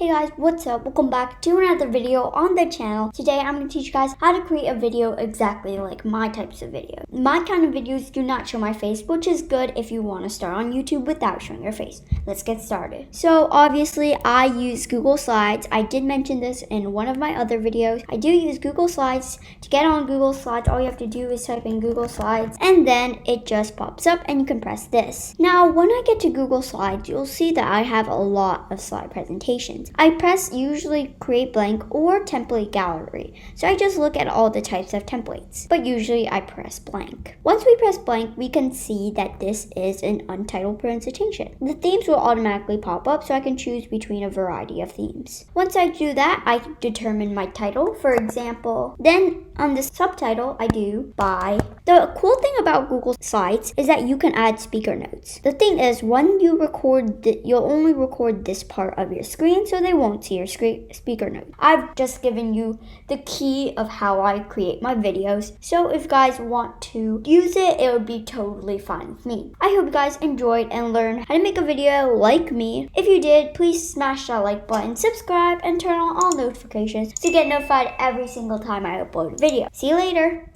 Hey guys, what's up? Welcome back to another video on the channel. Today I'm going to teach you guys how to create a video exactly like my types of videos. My kind of videos do not show my face, which is good if you want to start on YouTube without showing your face. Let's get started. So obviously I use Google Slides. I did mention this in one of my other videos. I do use Google Slides. To get on Google Slides, all you have to do is type in Google Slides and then it just pops up and you can press this. Now when I get to Google Slides, you'll see that I have a lot of slide presentations. I press usually create blank or template gallery. So I just look at all the types of templates, but usually I press blank. Once we press blank, we can see that this is an untitled presentation. The themes will automatically pop up so I can choose between a variety of themes. Once I do that, I determine my title, for example. Then on the subtitle, I do by. The cool thing about Google Slides is that you can add speaker notes. The thing is, when you record, you'll only record this part of your screen, so they won't see your speaker note. I've just given you the key of how I create my videos, so if you guys want to use it, it would be totally fine with me. I hope you guys enjoyed and learned how to make a video like me. If you did, please smash that like button, subscribe, and turn on all notifications to get notified every single time I upload a video. See you later!